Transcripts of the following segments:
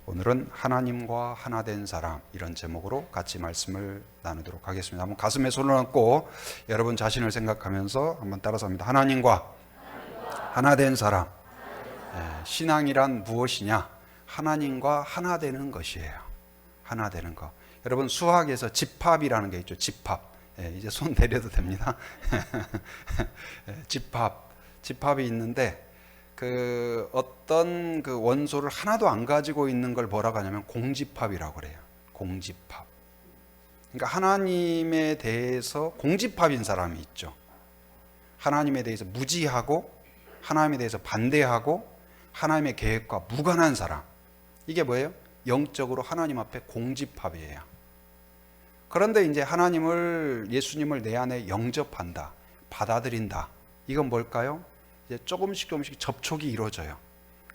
오늘은 하나님과 하나 된 사람, 이런 제목으로 같이 말씀을 나누도록 하겠습니다. 한번 가슴에 손을 얹고 여러분 자신을 생각하면서 한번 따라서 합니다. 하나님과 하나 된 사람. 신앙이란 무엇이냐? 하나님과 하나 되는 것이에요. 하나 되는 것. 여러분 수학에서 집합이라는 게 있죠. 집합. 이제 손 내려도 됩니다. 집합이 있는데 어떤 원소를 하나도 안 가지고 있는 걸 뭐라고 하냐면 공집합이라고 그래요. 공집합. 그러니까 하나님에 대해서 공집합인 사람이 있죠. 하나님에 대해서 무지하고 하나님에 대해서 반대하고 하나님의 계획과 무관한 사람. 이게 뭐예요? 영적으로 하나님 앞에 공집합이에요. 그런데 이제 예수님을 내 안에 영접한다, 받아들인다. 이건 뭘까요? 이제 조금씩 접촉이 이루어져요.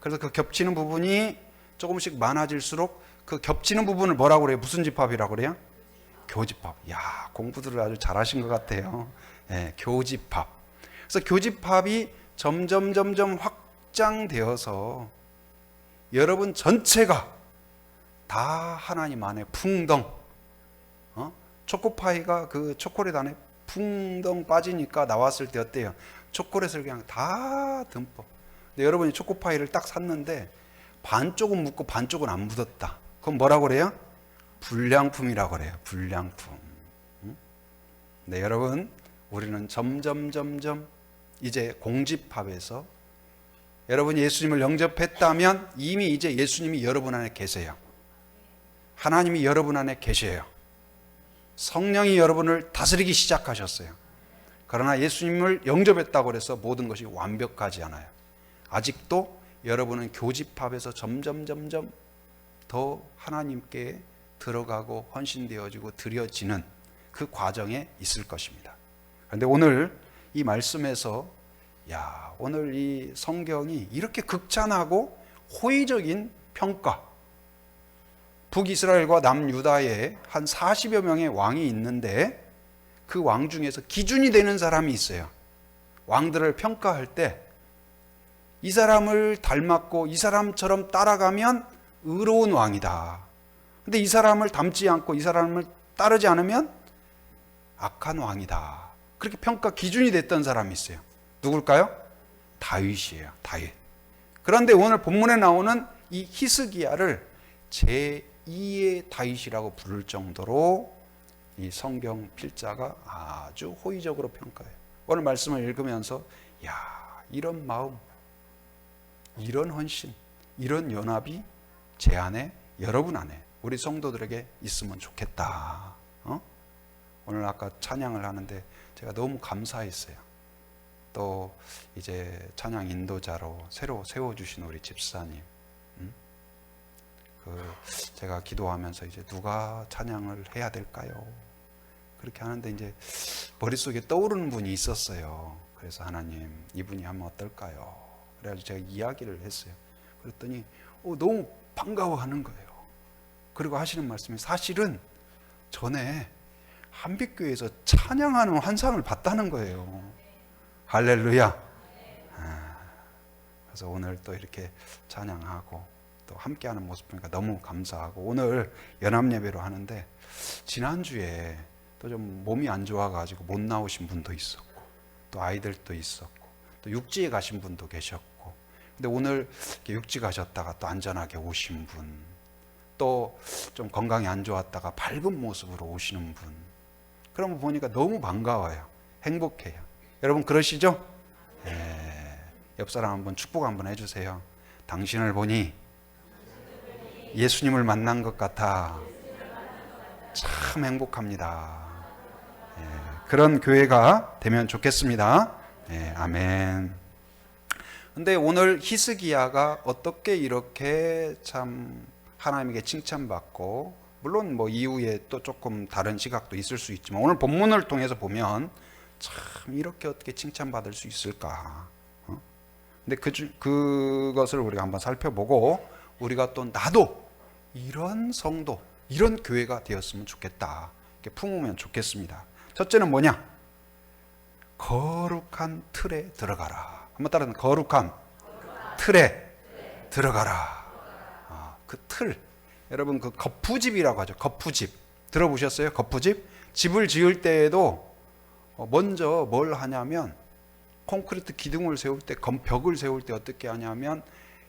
그래서 그 겹치는 부분이 조금씩 많아질수록 그 겹치는 부분을 뭐라고 그래요? 무슨 집합이라고 그래요? 교집합. 야, 공부들을 아주 잘하신 것 같아요. 교집합. 그래서 교집합이 점점 확장되어서 여러분 전체가 다 하나님 안에 풍덩. 초코파이가 그 초콜릿 안에 풍덩 빠지니까 나왔을 때 어때요? 초콜릿을 그냥 다 듬뿍. 근데 여러분이 초코파이를 딱 샀는데 반쪽은 묻고 반쪽은 안 묻었다. 그건 뭐라고 그래요? 불량품이라고 그래요. 불량품. 네, 여러분, 우리는 점점 이제 공집합에서 여러분이 예수님을 영접했다면 이미 이제 예수님이 여러분 안에 계세요. 하나님이 여러분 안에 계셔요. 성령이 여러분을 다스리기 시작하셨어요. 그러나 예수님을 영접했다고 해서 모든 것이 완벽하지 않아요. 아직도 여러분은 교집합에서 점점 더 하나님께 들어가고 헌신되어지고 드려지는 그 과정에 있을 것입니다. 그런데 오늘 이 말씀에서 오늘 이 성경이 이렇게 극찬하고 호의적인 평가, 북이스라엘과 남유다에 한 40여 명의 왕이 있는데 그 왕 중에서 기준이 되는 사람이 있어요. 왕들을 평가할 때 이 사람을 닮았고 이 사람처럼 따라가면 의로운 왕이다. 근데 이 사람을 닮지 않고 이 사람을 따르지 않으면 악한 왕이다. 그렇게 평가 기준이 됐던 사람이 있어요. 누굴까요? 다윗이에요. 다윗. 그런데 오늘 본문에 나오는 이 히스기야를 제2의 다윗이라고 부를 정도로 이 성경 필자가 아주 호의적으로 평가해요. 오늘 말씀을 읽으면서 이런 마음, 이런 헌신, 이런 연합이 제 안에, 여러분 안에, 우리 성도들에게 있으면 좋겠다. 오늘 아까 찬양을 하는데 제가 너무 감사했어요. 또 이제 찬양 인도자로 새로 세워주신 우리 집사님, 제가 기도하면서 이제 누가 찬양을 해야 될까요? 그렇게 하는데 이제 머릿속에 떠오르는 분이 있었어요. 그래서 하나님, 이분이 하면 어떨까요? 그래가지고 제가 이야기를 했어요. 그랬더니 너무 반가워하는 거예요. 그리고 하시는 말씀이 사실은 전에 한빛교회에서 찬양하는 환상을 봤다는 거예요. 할렐루야. 그래서 오늘 또 이렇게 찬양하고 또 함께하는 모습 보니까 너무 감사하고, 오늘 연합예배로 하는데 지난주에 또 좀 몸이 안 좋아가지고 못 나오신 분도 있었고, 또 아이들도 있었고, 또 육지에 가신 분도 계셨고, 근데 오늘 이렇게 육지 가셨다가 또 안전하게 오신 분, 또 좀 건강이 안 좋았다가 밝은 모습으로 오시는 분, 그런 거 보니까 너무 반가워요. 행복해요. 여러분 그러시죠? 옆 사람 한번 축복 한번 해주세요. 당신을 보니 예수님을 만난 것 같아 참 행복합니다. 그런 교회가 되면 좋겠습니다. 아멘. 근데 오늘 히스기야가 어떻게 이렇게 참 하나님에게 칭찬받고, 물론 뭐 이후에 또 조금 다른 시각도 있을 수 있지만 오늘 본문을 통해서 보면 참 이렇게 어떻게 칭찬받을 수 있을까? 근데 그것을 우리가 한번 살펴보고, 우리가 또 나도 이런 성도, 이런 교회가 되었으면 좋겠다, 이렇게 품으면 좋겠습니다. 첫째는 뭐냐? 거룩한 틀에 들어가라. 한번 따라서 거룩한 틀에 들어가라. 그 틀. 여러분 그 거푸집이라고 하죠. 거푸집. 들어보셨어요? 거푸집? 집을 지을 때에도 먼저 뭘 하냐면 콘크리트 기둥을 세울 때, 벽을 세울 때 어떻게 하냐면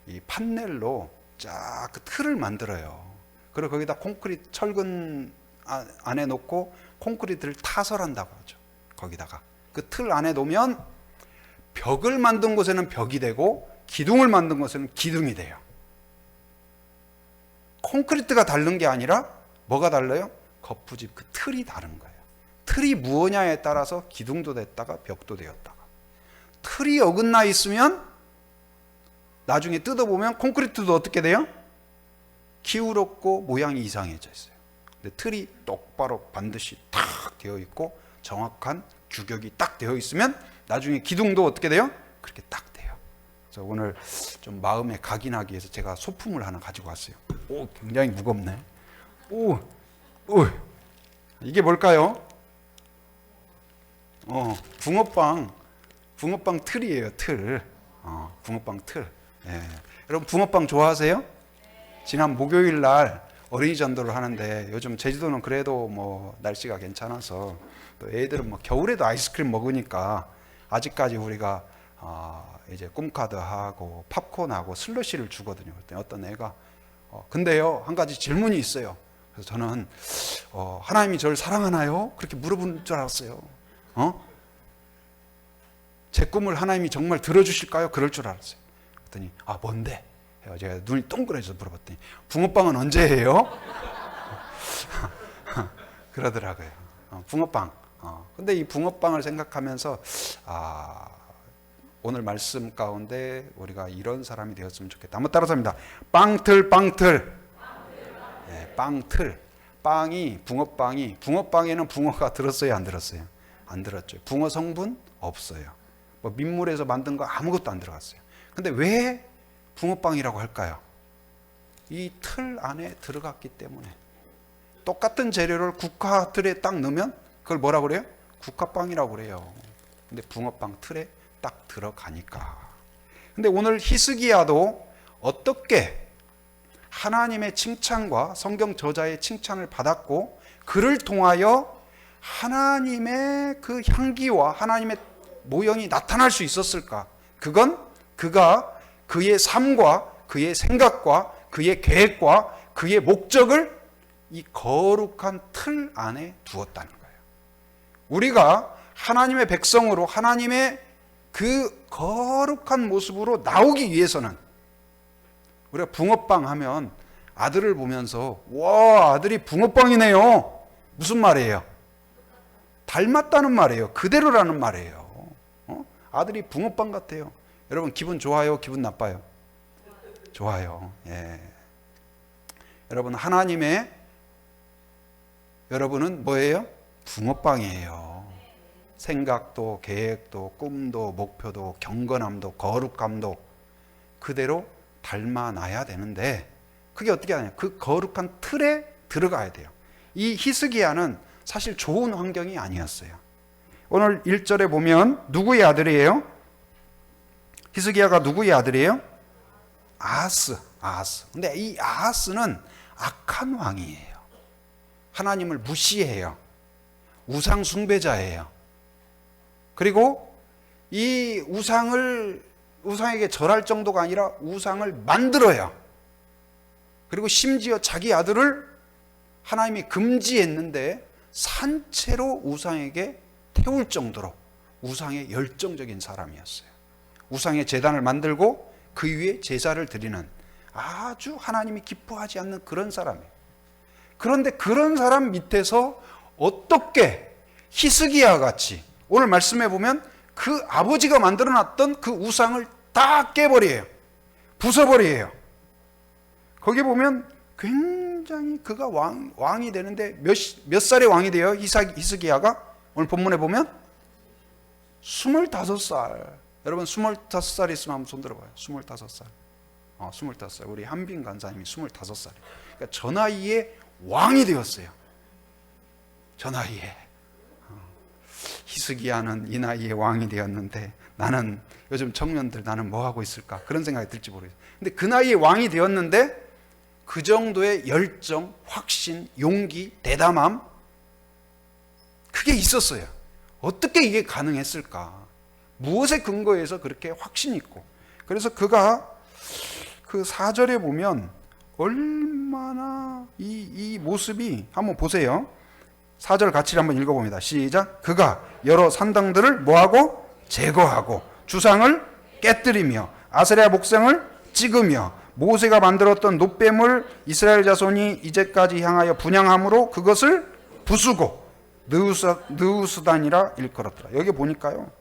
이 판넬로 쫙 그 틀을 만들어요. 그리고 거기다 콘크리트 철근 안에 놓고 콘크리트를 타설한다고 하죠. 거기다가 그 틀 안에 놓으면 벽을 만든 곳에는 벽이 되고 기둥을 만든 곳에는 기둥이 돼요. 콘크리트가 다른 게 아니라 뭐가 달라요? 거푸집 그 틀이 다른 거예요. 틀이 무엇냐에 따라서 기둥도 됐다가 벽도 되었다가. 틀이 어긋나 있으면 나중에 뜯어보면 콘크리트도 어떻게 돼요? 기울었고 모양이 이상해져 있어요. 근데 틀이 똑바로 반드시 탁 되어 있고 정확한 규격이 딱 되어 있으면 나중에 기둥도 어떻게 돼요? 그렇게 딱 돼요. 그래서 오늘 좀 마음에 각인하기 위해서 제가 소품을 하나 가지고 왔어요. 오, 굉장히 무겁네. 오, 이게 뭘까요? 붕어빵 틀이에요, 틀. 붕어빵 틀. 예. 여러분 붕어빵 좋아하세요? 지난 목요일 날 어린이 전도를 하는데 요즘 제주도는 그래도 뭐 날씨가 괜찮아서 또 애들은 뭐 겨울에도 아이스크림 먹으니까 아직까지 우리가 이제 꿈카드하고 팝콘하고 슬러시를 주거든요. 그때 어떤 애가 근데요 한 가지 질문이 있어요. 그래서 저는 하나님이 저를 사랑하나요? 그렇게 물어본 줄 알았어요. 제 꿈을 하나님이 정말 들어주실까요? 그럴 줄 알았어요. 그랬더니 뭔데? 제가 눈이 동그래져서 물어봤더니 붕어빵은 언제 해요? 그러더라고요. 붕어빵. 근데 이 붕어빵을 생각하면서 오늘 말씀 가운데 우리가 이런 사람이 되었으면 좋겠다. 한번 따라서 합니다. 빵틀. 네, 빵틀. 붕어빵에는 붕어가 들었어요, 안 들었어요? 안 들었죠. 붕어 성분 없어요. 뭐 민물에서 만든 거 아무것도 안 들어갔어요. 근데 왜 붕어빵이라고 할까요? 이 틀 안에 들어갔기 때문에. 똑같은 재료를 국화 틀에 딱 넣으면 그걸 뭐라고 그래요? 국화빵이라고 그래요. 근데 붕어빵 틀에 딱 들어가니까. 근데 오늘 히스기야도 어떻게 하나님의 칭찬과 성경 저자의 칭찬을 받았고 그를 통하여 하나님의 그 향기와 하나님의 모형이 나타날 수 있었을까? 그건 그가 그의 삶과 그의 생각과 그의 계획과 그의 목적을 이 거룩한 틀 안에 두었다는 거예요. 우리가 하나님의 백성으로 하나님의 그 거룩한 모습으로 나오기 위해서는 우리가 붕어빵 하면 아들을 보면서 와, 아들이 붕어빵이네요. 무슨 말이에요? 닮았다는 말이에요. 그대로라는 말이에요. 아들이 붕어빵 같아요. 여러분 기분 좋아요? 기분 나빠요? 좋아요. 예. 여러분 여러분은 뭐예요? 붕어빵이에요. 생각도 계획도 꿈도 목표도 경건함도 거룩함도 그대로 닮아나야 되는데 그게 어떻게 하냐? 그 거룩한 틀에 들어가야 돼요. 이 히스기야는 사실 좋은 환경이 아니었어요. 오늘 1절에 보면 누구의 아들이에요? 히스기야가 누구의 아들이에요? 아하스. 근데 이 아하스는 악한 왕이에요. 하나님을 무시해요. 우상 숭배자예요. 그리고 이 우상에게 절할 정도가 아니라 우상을 만들어요. 그리고 심지어 자기 아들을 하나님이 금지했는데 산채로 우상에게 태울 정도로 우상에 열정적인 사람이었어요. 우상의 제단을 만들고 그 위에 제사를 드리는 아주 하나님이 기뻐하지 않는 그런 사람이에요. 그런데 그런 사람 밑에서 어떻게 히스기야 같이 오늘 말씀해 보면 그 아버지가 만들어놨던 그 우상을 다 깨버려요. 부숴버려요. 거기 보면 굉장히 그가 왕이 되는데 몇 살에 왕이 돼요? 히스기야가? 오늘 본문에 보면 25살. 여러분 25살 있으면 한번 손 들어봐요. 25살. 25살. 우리 한빈 간사님이 25살. 그러니까 저 나이에 왕이 되었어요. 저 나이에. 히스기야는 이 나이에 왕이 되었는데 나는 요즘 청년들 나는 뭐 하고 있을까? 그런 생각이 들지 모르겠어요. 근데 그 나이에 왕이 되었는데 그 정도의 열정, 확신, 용기, 대담함, 그게 있었어요. 어떻게 이게 가능했을까? 무엇에 근거해서 그렇게 확신이 있고. 그래서 그가 그 4절에 보면 얼마나 이 모습이, 한번 보세요. 4절 같이 한번 읽어봅니다. 시작. 그가 여러 산당들을 뭐하고? 제거하고 주상을 깨뜨리며 아세라 목상을 찍으며 모세가 만들었던 놋뱀을 이스라엘 자손이 이제까지 향하여 분향함으로 그것을 부수고 느우스단이라 일컬었더라. 여기 보니까요,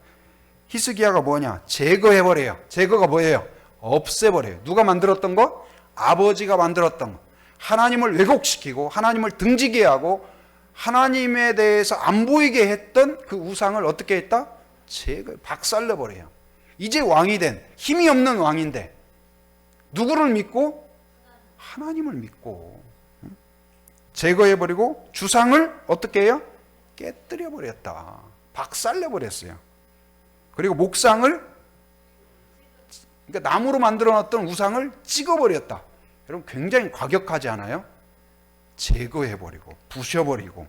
히스기야가 뭐냐? 제거해버려요. 제거가 뭐예요? 없애버려요. 누가 만들었던 거? 아버지가 만들었던 거. 하나님을 왜곡시키고 하나님을 등지게 하고 하나님에 대해서 안 보이게 했던 그 우상을 어떻게 했다? 박살내버려요. 이제 왕이 된, 힘이 없는 왕인데 누구를 믿고? 하나님을 믿고 제거해버리고 주상을 어떻게 해요? 깨뜨려버렸다. 박살내버렸어요. 그리고 목상을, 그러니까 나무로 만들어놨던 우상을 찍어버렸다. 여러분 굉장히 과격하지 않아요? 제거해버리고 부셔버리고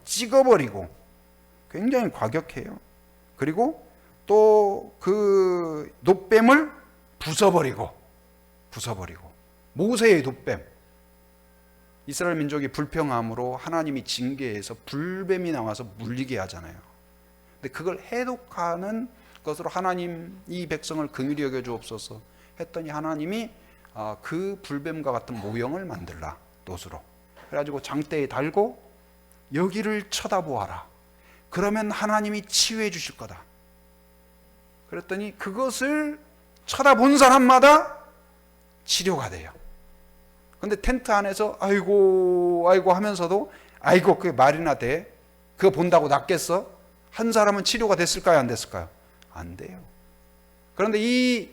찍어버리고 굉장히 과격해요. 그리고 또 그 놋뱀을 부숴버리고 모세의 놋뱀, 이스라엘 민족이 불평함으로 하나님이 징계해서 불뱀이 나와서 물리게 하잖아요. 근데 그걸 해독하는 것으로 하나님 이 백성을 긍휼히 여겨 주옵소서 했더니 하나님이 그 불뱀과 같은 모형을 만들라, 놋으로. 그래가지고 장대에 달고 여기를 쳐다보아라. 그러면 하나님이 치유해 주실 거다. 그랬더니 그것을 쳐다본 사람마다 치료가 돼요. 근데 텐트 안에서 아이고 하면서도 아이고 그게 말이나 돼? 그거 본다고 낫겠어? 한 사람은 치료가 됐을까요? 안 됐을까요? 안 돼요. 그런데 이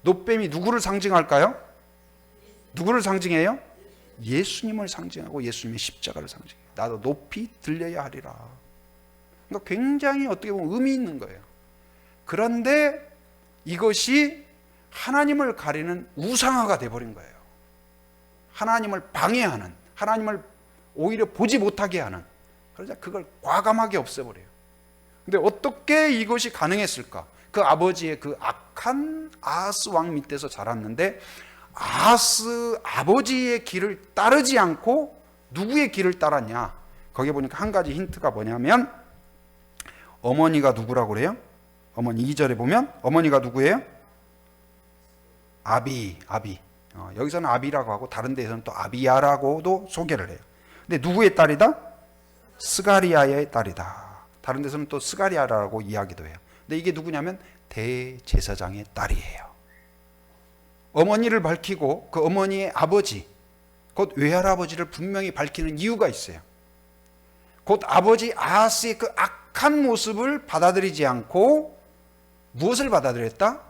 놋뱀이 누구를 상징할까요? 누구를 상징해요? 예수님을 상징하고 예수님의 십자가를 상징해요. 나도 높이 들려야 하리라. 그러니까 굉장히 어떻게 보면 의미 있는 거예요. 그런데 이것이 하나님을 가리는 우상화가 돼버린 거예요. 하나님을 방해하는, 하나님을 오히려 보지 못하게 하는, 그러자 그걸 과감하게 없애버려요. 근데 어떻게 이것이 가능했을까? 그 아버지의 그 악한 아하스 왕 밑에서 자랐는데 아하스 아버지의 길을 따르지 않고 누구의 길을 따랐냐? 거기에 보니까 한 가지 힌트가 뭐냐면 어머니가 누구라고 그래요? 어머니 2절에 보면 어머니가 누구예요? 아비. 여기서는 아비라고 하고 다른 데에서는 또 아비야라고도 소개를 해요. 근데 누구의 딸이다? 스가리아의 딸이다. 다른 데서는 또 스가리아라고 이야기도 해요. 근데 이게 누구냐면 대제사장의 딸이에요. 어머니를 밝히고 그 어머니의 아버지, 곧 외할아버지를 분명히 밝히는 이유가 있어요. 곧 아버지 아하스의 그 악한 모습을 받아들이지 않고 무엇을 받아들였다?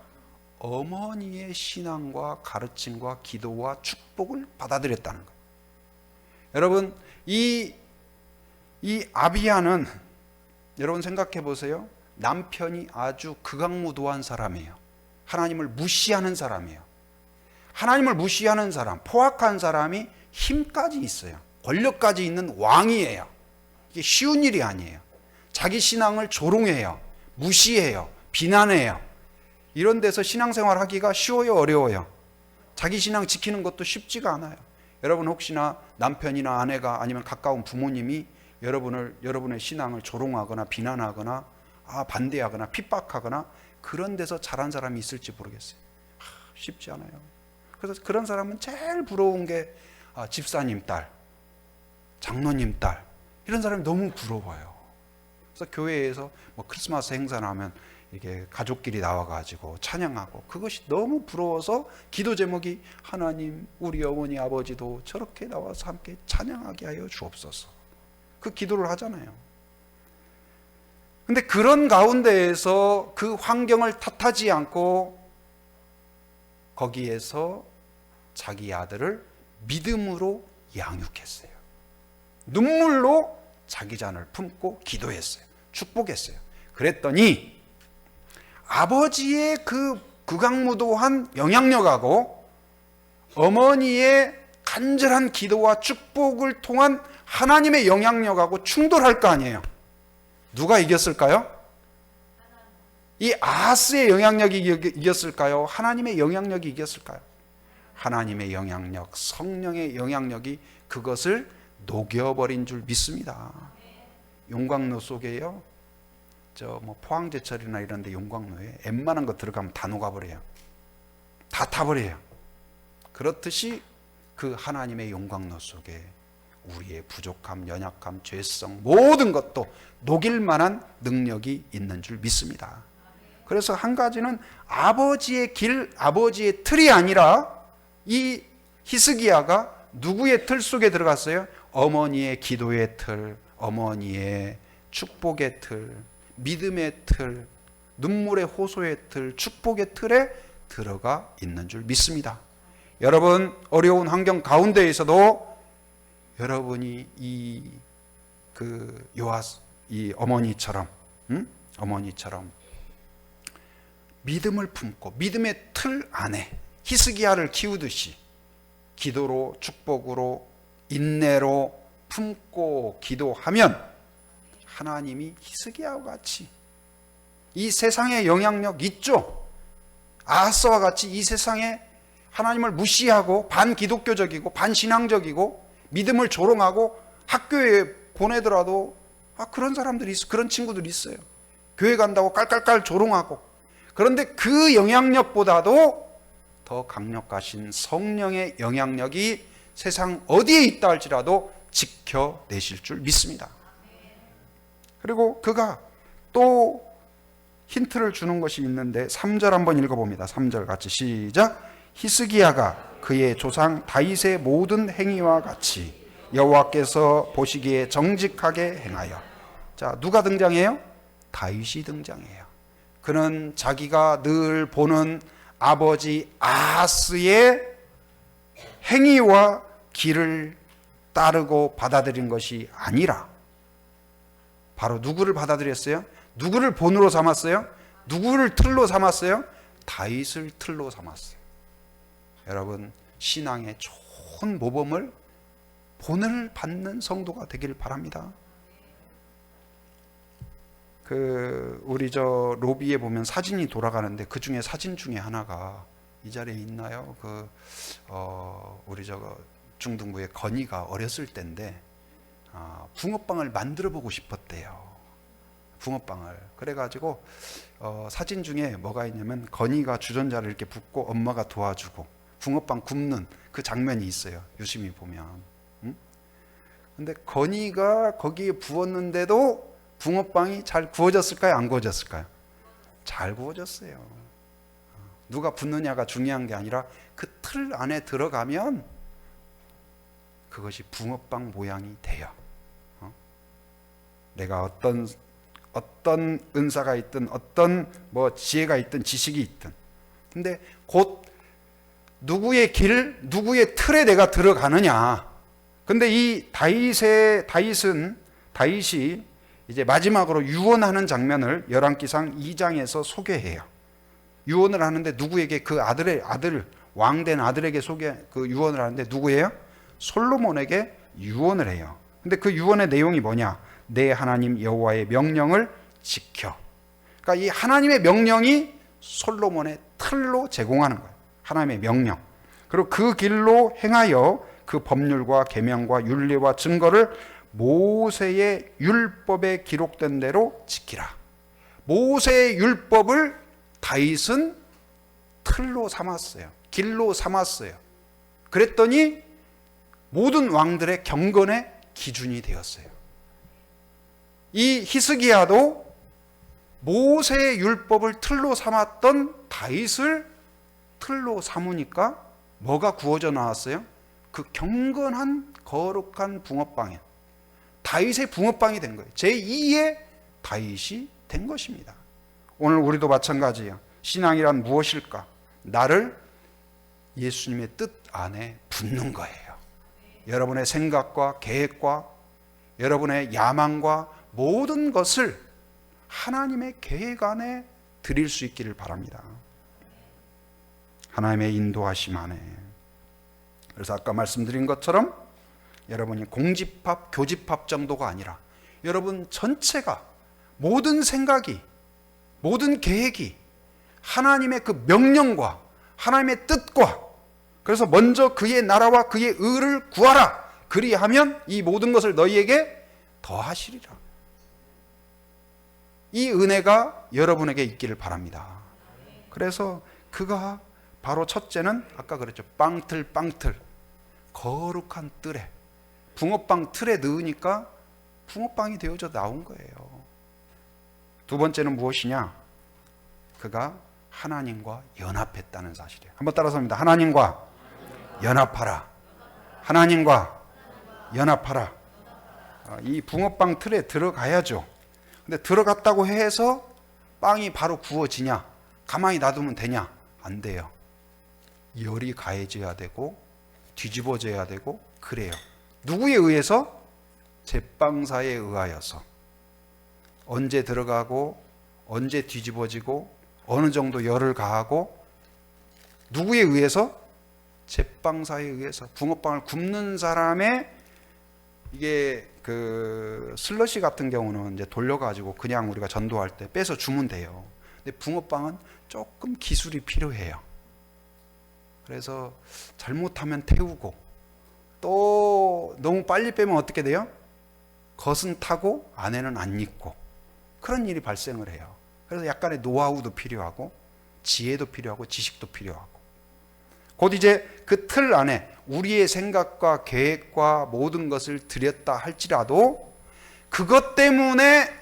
어머니의 신앙과 가르침과 기도와 축복을 받아들였다는 거예요. 여러분, 이 아비야는 여러분 생각해 보세요. 남편이 아주 극악무도한 사람이에요. 하나님을 무시하는 사람이에요. 하나님을 무시하는 사람, 포악한 사람이 힘까지 있어요. 권력까지 있는 왕이에요. 이게 쉬운 일이 아니에요. 자기 신앙을 조롱해요. 무시해요. 비난해요. 이런 데서 신앙생활 하기가 쉬워요? 어려워요? 자기 신앙 지키는 것도 쉽지가 않아요. 여러분 혹시나 남편이나 아내가 아니면 가까운 부모님이 여러분의 신앙을 조롱하거나 비난하거나 반대하거나 핍박하거나 그런 데서 자란 사람이 있을지 모르겠어요. 쉽지 않아요. 그래서 그런 사람은 제일 부러운 게 집사님 딸, 장로님 딸, 이런 사람이 너무 부러워요. 그래서 교회에서 뭐 크리스마스 행사나 하면 이게 가족끼리 나와가지고 찬양하고 그것이 너무 부러워서 기도 제목이 하나님 우리 어머니 아버지도 저렇게 나와서 함께 찬양하게 하여 주옵소서. 그 기도를 하잖아요. 근데 그런 가운데에서 그 환경을 탓하지 않고 거기에서 자기 아들을 믿음으로 양육했어요. 눈물로 자기 잔을 품고 기도했어요. 축복했어요. 그랬더니 아버지의 그 극악무도한 영향력하고 어머니의 간절한 기도와 축복을 통한 하나님의 영향력하고 충돌할 거 아니에요. 누가 이겼을까요? 이 아하스의 영향력이 이겼을까요? 하나님의 영향력이 이겼을까요? 하나님의 영향력, 성령의 영향력이 그것을 녹여버린 줄 믿습니다. 용광로 속에요, 포항제철이나 이런 데 용광로에 웬만한 거 들어가면 다 녹아버려요. 다 타버려요. 그렇듯이 그 하나님의 용광로 속에 우리의 부족함, 연약함, 죄성 모든 것도 녹일 만한 능력이 있는 줄 믿습니다. 그래서 한 가지는 아버지의 길, 아버지의 틀이 아니라 이 히스기야가 누구의 틀 속에 들어갔어요? 어머니의 기도의 틀, 어머니의 축복의 틀, 믿음의 틀, 눈물의 호소의 틀, 축복의 틀에 들어가 있는 줄 믿습니다. 여러분, 어려운 환경 가운데에서도 여러분이 이 어머니처럼 믿음을 품고 믿음의 틀 안에 히스기야를 키우듯이 기도로, 축복으로, 인내로 품고 기도하면 하나님이 히스기야와 같이 이 세상에 영향력 있죠. 아하스와 같이 이 세상에 하나님을 무시하고 반기독교적이고 반신앙적이고 믿음을 조롱하고 학교에 보내더라도 그런 사람들이 있어, 그런 친구들이 있어요. 교회 간다고 깔깔깔 조롱하고. 그런데 그 영향력보다도 더 강력하신 성령의 영향력이 세상 어디에 있다 할지라도 지켜내실 줄 믿습니다. 그리고 그가 또 힌트를 주는 것이 있는데 3절 한번 읽어봅니다. 3절 같이 시작. 히스기야가 그의 조상 다윗의 모든 행위와 같이 여호와께서 보시기에 정직하게 행하여. 자, 누가 등장해요? 다윗이 등장해요. 그는 자기가 늘 보는 아버지 아하스의 행위와 길을 따르고 받아들인 것이 아니라 바로 누구를 받아들였어요? 누구를 본으로 삼았어요? 누구를 틀로 삼았어요? 다윗을 틀로 삼았어요. 여러분, 신앙의 좋은 모범을 본을 받는 성도가 되길 바랍니다. 우리 로비에 보면 사진이 돌아가는데 그 중에 사진 중에 하나가 이 자리에 있나요? 우리 중등부의 건이가 어렸을 때인데 붕어빵을 만들어 보고 싶었대요. 붕어빵을. 그래가지고 사진 중에 뭐가 있냐면 건이가 주전자를 이렇게 붓고 엄마가 도와주고 붕어빵 굽는 그 장면이 있어요. 유심히 보면. 근데 건이가 거기에 부었는데도 붕어빵이 잘 구워졌을까요? 안 구워졌을까요? 잘 구워졌어요. 누가 붓느냐가 중요한 게 아니라 그 틀 안에 들어가면 그것이 붕어빵 모양이 돼요. 내가 어떤 은사가 있든 어떤 지혜가 있든 지식이 있든. 근데 곧 누구의 길, 누구의 틀에 내가 들어가느냐. 근데 이 다윗이 이제 마지막으로 유언하는 장면을 열왕기상 2장에서 소개해요. 유언을 하는데 누구에게? 그 아들 왕된 아들에게 유언을 하는데 누구예요? 솔로몬에게 유언을 해요. 근데 그 유언의 내용이 뭐냐? 내 하나님 여호와의 명령을 지켜. 그러니까 이 하나님의 명령이 솔로몬의 틀로 제공하는 거예요. 하나님의 명령. 그리고 그 길로 행하여 그 법률과 계명과 율례와 증거를 모세의 율법에 기록된 대로 지키라. 모세의 율법을 다윗은 틀로 삼았어요. 길로 삼았어요. 그랬더니 모든 왕들의 경건의 기준이 되었어요. 이 히스기야도 모세의 율법을 틀로 삼았던 다윗을 틀로 삼으니까 뭐가 구워져 나왔어요? 그 경건한 거룩한 붕어빵이에요. 다윗의 붕어빵이 된 거예요. 제2의 다윗이 된 것입니다. 오늘 우리도 마찬가지예요. 신앙이란 무엇일까? 나를 예수님의 뜻 안에 붙는 거예요. 여러분의 생각과 계획과 여러분의 야망과 모든 것을 하나님의 계획 안에 드릴 수 있기를 바랍니다. 하나님의 인도하심 안에. 그래서 아까 말씀드린 것처럼 여러분이 공집합, 교집합 정도가 아니라 여러분 전체가, 모든 생각이, 모든 계획이 하나님의 그 명령과 하나님의 뜻과, 그래서 먼저 그의 나라와 그의 의를 구하라, 그리하면 이 모든 것을 너희에게 더하시리라. 이 은혜가 여러분에게 있기를 바랍니다. 그래서 그가 바로 첫째는 아까 그랬죠. 빵틀 거룩한 뜰에, 붕어빵 틀에 넣으니까 붕어빵이 되어져 나온 거예요. 두 번째는 무엇이냐? 그가 하나님과 연합했다는 사실이에요. 한번 따라서 합니다. 하나님과 연합하라. 하나님과 연합하라. 이 붕어빵 틀에 들어가야죠. 근데 들어갔다고 해서 빵이 바로 구워지냐? 가만히 놔두면 되냐? 안 돼요. 열이 가해져야 되고 뒤집어져야 되고 그래요. 누구에 의해서? 제빵사에 의하여서. 언제 들어가고 언제 뒤집어지고 어느 정도 열을 가하고 누구에 의해서? 제빵사에 의해서. 붕어빵을 굽는 사람의, 이게 그 슬러시 같은 경우는 이제 돌려가지고 그냥 우리가 전도할 때 빼서 주면 돼요. 근데 붕어빵은 조금 기술이 필요해요. 그래서 잘못하면 태우고, 또 너무 빨리 빼면 어떻게 돼요? 겉은 타고 안에는 안 익고, 그런 일이 발생을 해요. 그래서 약간의 노하우도 필요하고 지혜도 필요하고 지식도 필요하고, 곧 이제 그 틀 안에 우리의 생각과 계획과 모든 것을 들였다 할지라도 그것 때문에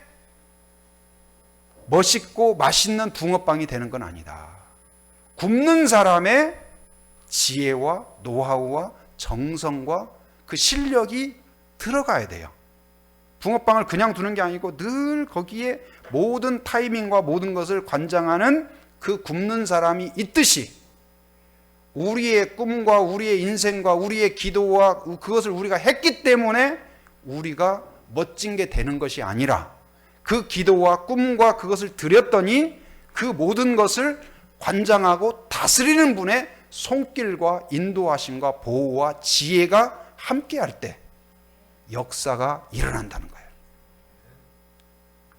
멋있고 맛있는 붕어빵이 되는 건 아니다. 굽는 사람의 지혜와 노하우와 정성과 그 실력이 들어가야 돼요. 붕어빵을 그냥 두는 게 아니고 늘 거기에 모든 타이밍과 모든 것을 관장하는 그 굽는 사람이 있듯이, 우리의 꿈과 우리의 인생과 우리의 기도와 그것을 우리가 했기 때문에 우리가 멋진 게 되는 것이 아니라, 그 기도와 꿈과 그것을 드렸더니 그 모든 것을 관장하고 다스리는 분의 손길과 인도하심과 보호와 지혜가 함께할 때 역사가 일어난다는 거예요.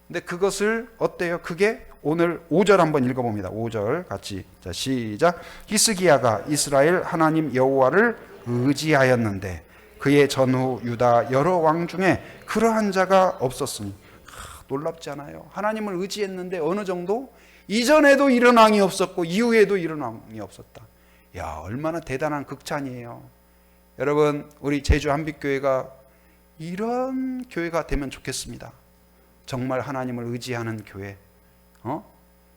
근데 그것을 어때요? 그게 오늘 5절 한번 읽어봅니다. 5절 같이. 자, 시작. 히스기야가 이스라엘 하나님 여호와를 의지하였는데 그의 전후 유다 여러 왕 중에 그러한 자가 없었으니. 놀랍지 않아요? 하나님을 의지했는데 어느 정도? 이전에도 이런 왕이 없었고 이후에도 이런 왕이 없었다. 야, 얼마나 대단한 극찬이에요. 여러분, 우리 제주 한빛교회가 이런 교회가 되면 좋겠습니다. 정말 하나님을 의지하는 교회.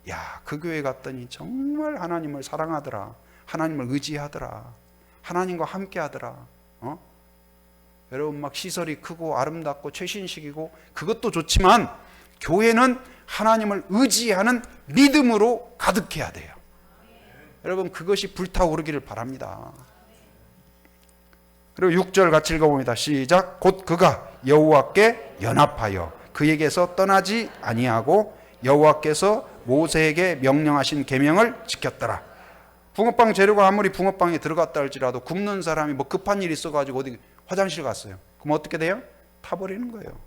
야, 그 교회 갔더니 정말 하나님을 사랑하더라. 하나님을 의지하더라. 하나님과 함께 하더라. 여러분, 막 시설이 크고 아름답고 최신식이고 그것도 좋지만 교회는 하나님을 의지하는 믿음으로 가득해야 돼요. 여러분, 그것이 불타오르기를 바랍니다. 그리고 6절 같이 읽어봅니다. 시작. 곧 그가 여호와께 연합하여 그에게서 떠나지 아니하고 여호와께서 모세에게 명령하신 계명을 지켰더라. 붕어빵 재료가 아무리 붕어빵에 들어갔다 할지라도 굽는 사람이 뭐 급한 일이 있어가지고 어디 화장실 갔어요. 그럼 어떻게 돼요? 타버리는 거예요.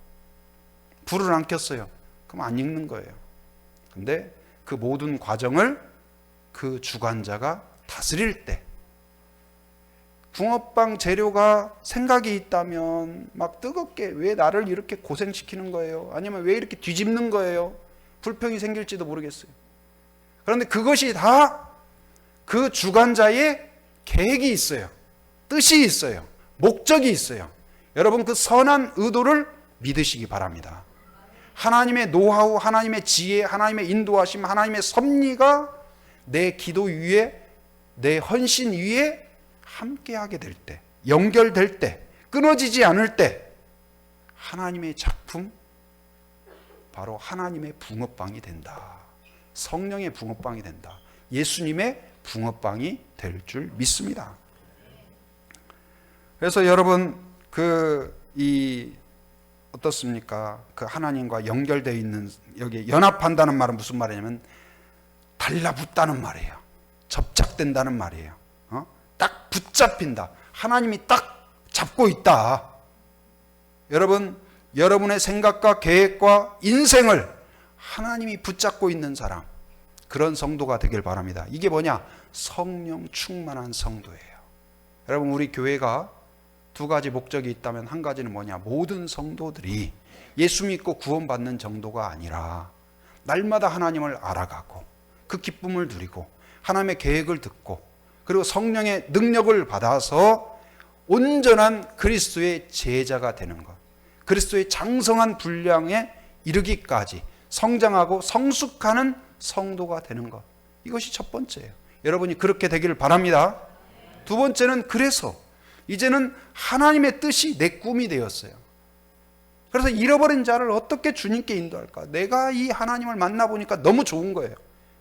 불을 안 켰어요. 그럼 안 익는 거예요. 근데 그 모든 과정을 그 주관자가 다스릴 때, 붕어빵 재료가 생각이 있다면 막 뜨겁게 왜 나를 이렇게 고생시키는 거예요? 아니면 왜 이렇게 뒤집는 거예요? 불평이 생길지도 모르겠어요. 그런데 그것이 다 그 주관자의 계획이 있어요. 뜻이 있어요. 목적이 있어요. 여러분, 그 선한 의도를 믿으시기 바랍니다. 하나님의 노하우, 하나님의 지혜, 하나님의 인도하심, 하나님의 섭리가 내 기도 위에, 내 헌신 위에 함께하게 될 때, 연결될 때, 끊어지지 않을 때 하나님의 작품, 바로 하나님의 붕어빵이 된다. 성령의 붕어빵이 된다. 예수님의 붕어빵이 될 줄 믿습니다. 그래서 여러분, 어떻습니까? 그 하나님과 연결되어 있는, 여기 연합한다는 말은 무슨 말이냐면 달라붙다는 말이에요. 접착된다는 말이에요. 딱 붙잡힌다. 하나님이 딱 잡고 있다. 여러분, 여러분의 생각과 계획과 인생을 하나님이 붙잡고 있는 사람, 그런 성도가 되길 바랍니다. 이게 뭐냐? 성령 충만한 성도예요. 여러분, 우리 교회가 두 가지 목적이 있다면 한 가지는 뭐냐? 모든 성도들이 예수 믿고 구원받는 정도가 아니라 날마다 하나님을 알아가고 그 기쁨을 누리고 하나님의 계획을 듣고 그리고 성령의 능력을 받아서 온전한 그리스도의 제자가 되는 것, 그리스도의 장성한 분량에 이르기까지 성장하고 성숙하는 성도가 되는 것, 이것이 첫 번째예요. 여러분이 그렇게 되기를 바랍니다. 두 번째는, 그래서 이제는 하나님의 뜻이 내 꿈이 되었어요. 그래서 잃어버린 자를 어떻게 주님께 인도할까? 내가 이 하나님을 만나보니까 너무 좋은 거예요.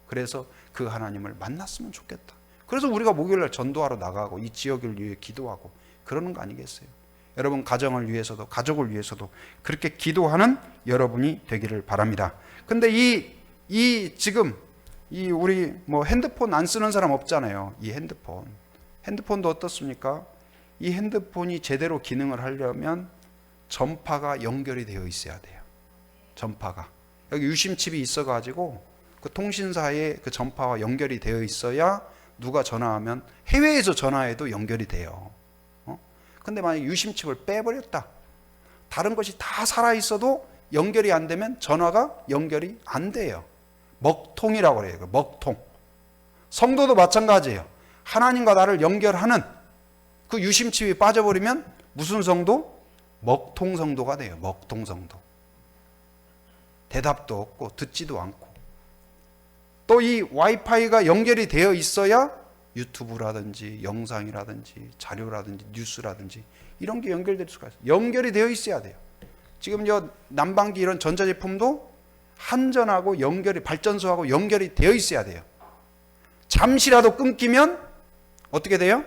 그래서 그 하나님을 만났으면 좋겠다. 그래서 우리가 목요일날 전도하러 나가고 이 지역을 위해 기도하고 그러는 거 아니겠어요? 여러분 가정을 위해서도 가족을 위해서도 그렇게 기도하는 여러분이 되기를 바랍니다. 근데 지금 우리 핸드폰 안 쓰는 사람 없잖아요. 이 핸드폰도 어떻습니까? 이 핸드폰이 제대로 기능을 하려면 전파가 연결이 되어 있어야 돼요. 전파가 여기 유심칩이 있어가지고 그 통신사에 그 전파와 연결이 되어 있어야 누가 전화하면 해외에서 전화해도 연결이 돼요. 근데 만약에 유심칩을 빼버렸다, 다른 것이 다 살아있어도 연결이 안 되면 전화가 연결이 안 돼요. 먹통이라고 그래요. 먹통. 성도도 마찬가지예요. 하나님과 나를 연결하는 그 유심칩이 빠져버리면 무슨 성도? 먹통 성도가 돼요. 먹통 성도. 대답도 없고 듣지도 않고. 또 이 와이파이가 연결이 되어 있어야 유튜브라든지 영상이라든지 자료라든지 뉴스라든지 이런 게 연결될 수가 있어요. 연결이 되어 있어야 돼요. 지금 난방기 이런 전자제품도 한전하고 발전소하고 연결이 되어 있어야 돼요. 잠시라도 끊기면 어떻게 돼요?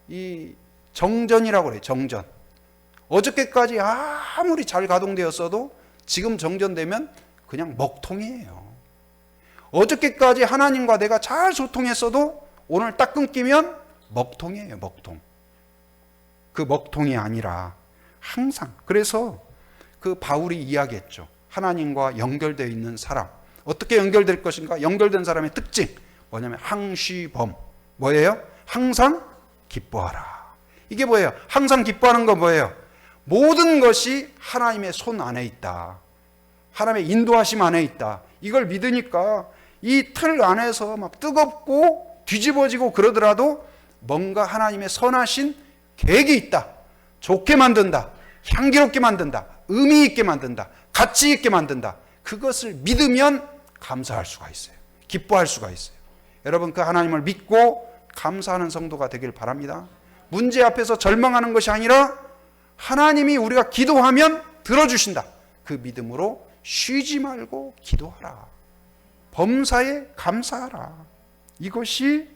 이 정전이라고 그래요. 정전. 어저께까지 아무리 잘 가동되었어도 지금 정전되면 그냥 먹통이에요. 어저께까지 하나님과 내가 잘 소통했어도 오늘 딱 끊기면 먹통이에요. 먹통. 그 먹통이 아니라 항상, 그래서 그 바울이 이야기했죠. 하나님과 연결되어 있는 사람, 어떻게 연결될 것인가? 연결된 사람의 특징 뭐냐면 항시범. 뭐예요? 항상 기뻐하라. 이게 뭐예요? 항상 기뻐하는 건 뭐예요? 모든 것이 하나님의 손 안에 있다. 하나님의 인도하심 안에 있다. 이걸 믿으니까 이 틀 안에서 막 뜨겁고 뒤집어지고 그러더라도 뭔가 하나님의 선하신 계획이 있다. 좋게 만든다. 향기롭게 만든다. 의미 있게 만든다. 가치 있게 만든다. 그것을 믿으면 감사할 수가 있어요. 기뻐할 수가 있어요. 여러분, 그 하나님을 믿고 감사하는 성도가 되길 바랍니다. 문제 앞에서 절망하는 것이 아니라 하나님이 우리가 기도하면 들어주신다. 그 믿음으로 쉬지 말고 기도하라. 범사에 감사하라. 이것이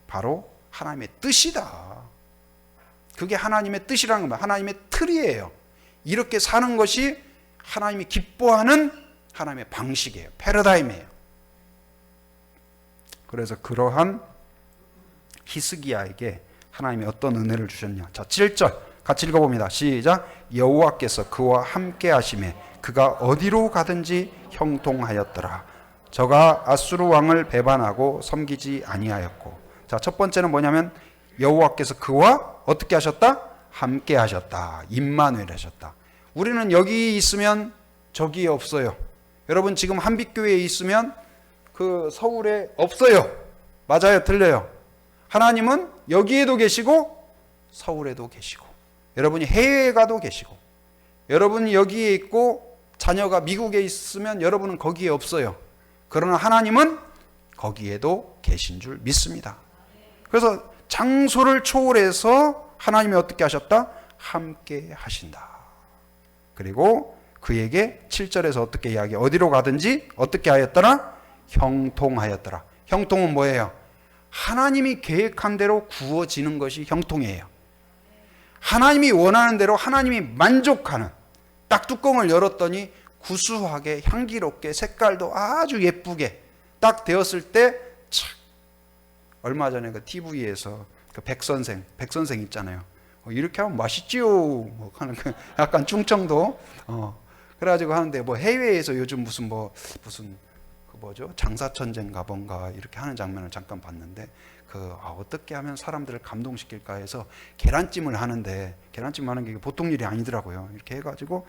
바로 하나님의 뜻이다. 그게 하나님의 뜻이라는 겁니다. 하나님의 틀이에요. 이렇게 사는 것이 하나님이 기뻐하는 하나님의 방식이에요. 패러다임이에요. 그래서 그러한 히스기야에게 하나님이 어떤 은혜를 주셨냐. 자, 7절 같이 읽어봅니다. 시작. 여호와께서 그와 함께 하심에 그가 어디로 가든지 형통하였더라. 저가 아수르 왕을 배반하고 섬기지 아니하였고. 자, 첫 번째는 뭐냐면 여호와께서 그와 어떻게 하셨다? 함께 하셨다. 임마누엘 하셨다. 우리는 여기 있으면 저기에 없어요. 여러분 지금 한빛교회에 있으면 그 서울에 없어요. 맞아요? 틀려요? 하나님은 여기에도 계시고 서울에도 계시고 여러분이 해외에 가도 계시고 여러분이 여기에 있고 자녀가 미국에 있으면 여러분은 거기에 없어요. 그러나 하나님은 거기에도 계신 줄 믿습니다. 그래서 장소를 초월해서 하나님이 어떻게 하셨다? 함께 하신다. 그리고 그에게 7절에서 어떻게 이야기? 어디로 가든지 어떻게 하였더라? 형통하였더라. 형통은 뭐예요? 하나님이 계획한 대로 구워지는 것이 형통이에요. 하나님이 원하는 대로 하나님이 만족하는, 딱 뚜껑을 열었더니 구수하게 향기롭게 색깔도 아주 예쁘게 딱 되었을 때 착 얼마 전에 그 TV에서 그 백선생 있잖아요. 이렇게 하면 맛있지요. 뭐 하는 그 약간 충청도. 그래가지고 하는데 뭐 해외에서 요즘 무슨 그 뭐죠? 장사천재인가 뭔가 이렇게 하는 장면을 잠깐 봤는데 어떻게 하면 사람들을 감동시킬까 해서 계란찜을 하는데 계란찜 하는 게 보통 일이 아니더라고요. 이렇게 해가지고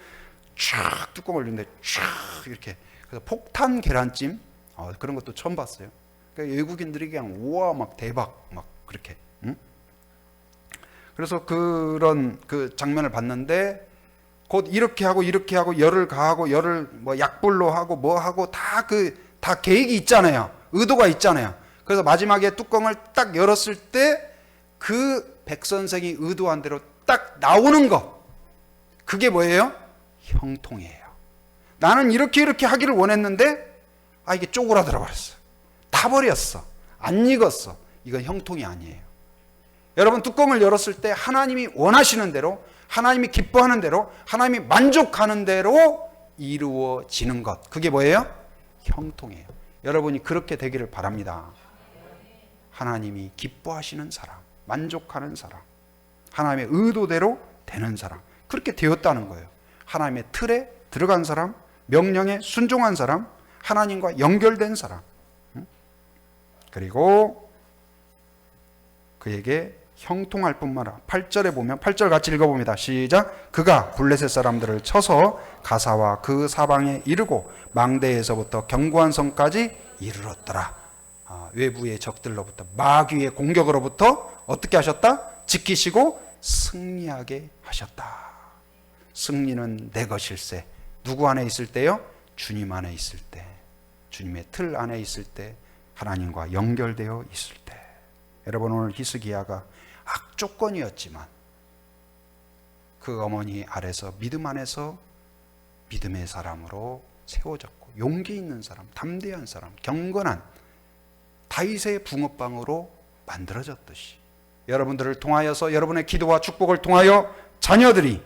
쫙 뚜껑을 열는데 쫙 이렇게 그래서 폭탄 계란찜 그런 것도 처음 봤어요. 그러니까 외국인들이 그냥 우와 막 대박 막 그렇게. 응? 그래서 그런 그 장면을 봤는데 곧 이렇게 하고 열을 가하고 열을 뭐 약불로 하고 뭐 하고 다 계획이 있잖아요. 의도가 있잖아요. 그래서 마지막에 뚜껑을 딱 열었을 때 그 백선생이 의도한 대로 딱 나오는 거. 그게 뭐예요? 형통이에요. 나는 이렇게 하기를 원했는데 이게 쪼그라들어 버렸어. 타버렸어. 안 익었어. 이건 형통이 아니에요. 여러분 뚜껑을 열었을 때 하나님이 원하시는 대로 하나님이 기뻐하는 대로 하나님이 만족하는 대로 이루어지는 것. 그게 뭐예요? 형통이에요. 여러분이 그렇게 되기를 바랍니다. 하나님이 기뻐하시는 사람, 만족하는 사람, 하나님의 의도대로 되는 사람. 그렇게 되었다는 거예요. 하나님의 틀에 들어간 사람, 명령에 순종한 사람, 하나님과 연결된 사람. 그리고 그에게 형통할 뿐만 아니라 8절에 보면 8절 같이 읽어봅니다. 시작. 그가 블레셋 사람들을 쳐서 가사와 그 사방에 이르고 망대에서부터 견고한 성까지 이르렀더라. 외부의 적들로부터 마귀의 공격으로부터 어떻게 하셨다? 지키시고 승리하게 하셨다. 승리는 내 것일세. 누구 안에 있을 때요? 주님 안에 있을 때, 주님의 틀 안에 있을 때, 하나님과 연결되어 있을 때. 여러분 오늘 히스기야가 악조건이었지만 그 어머니 아래서 믿음 안에서 믿음의 사람으로 세워졌고 용기 있는 사람, 담대한 사람, 경건한 다윗의 붕어빵으로 만들어졌듯이 여러분들을 통하여서 여러분의 기도와 축복을 통하여 자녀들이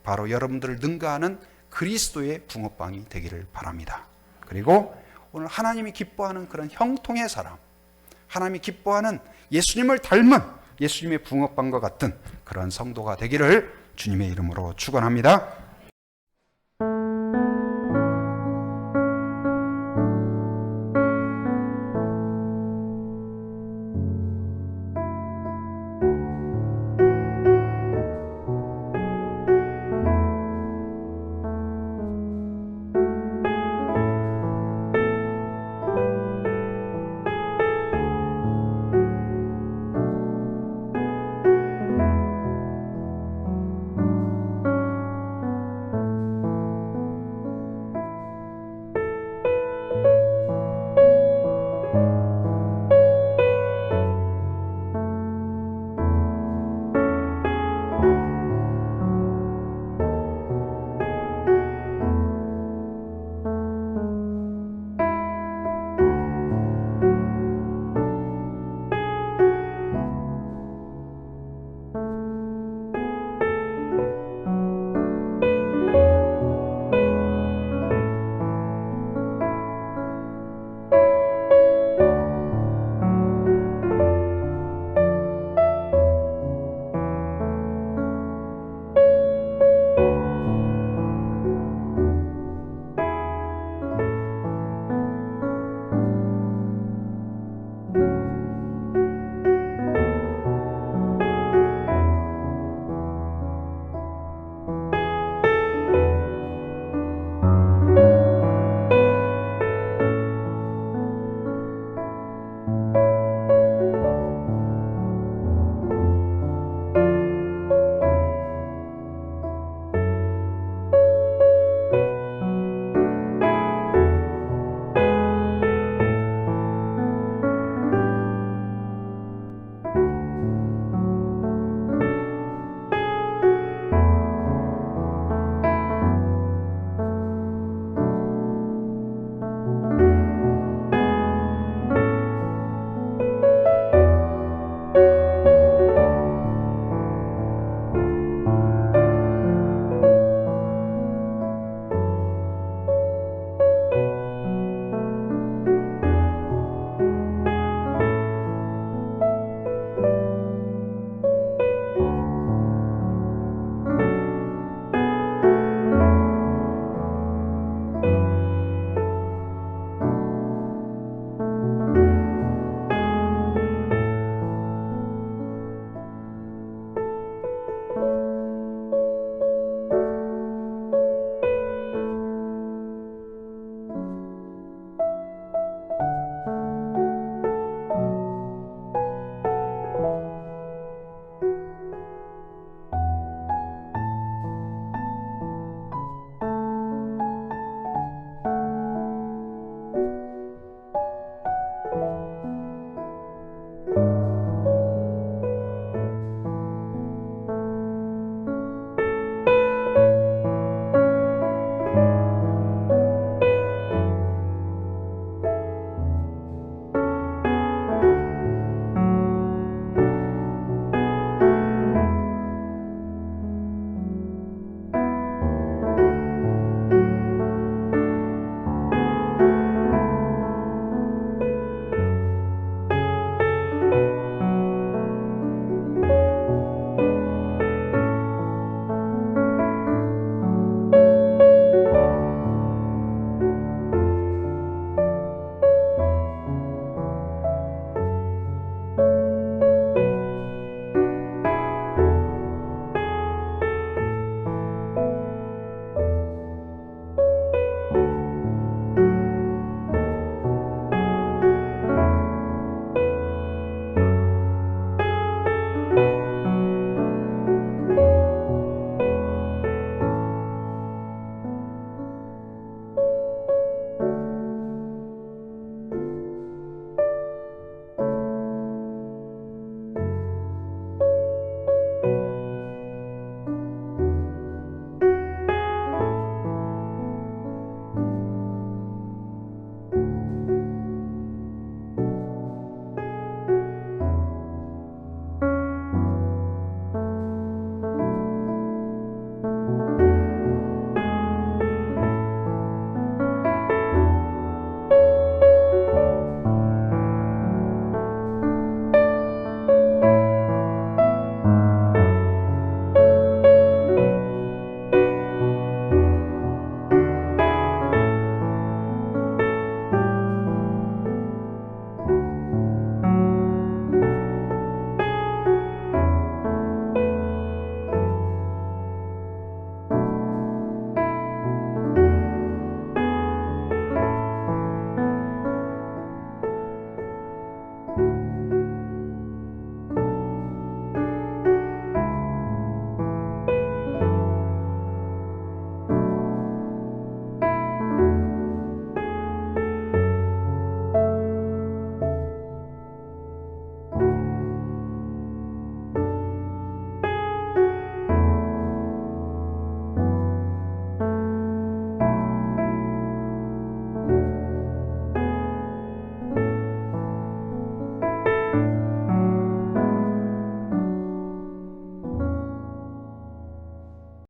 바로 여러분들을 능가하는 그리스도의 붕어빵이 되기를 바랍니다. 그리고 오늘 하나님이 기뻐하는 그런 형통의 사람, 하나님이 기뻐하는 예수님을 닮은 예수님의 붕어빵과 같은 그런 성도가 되기를 주님의 이름으로 축원합니다.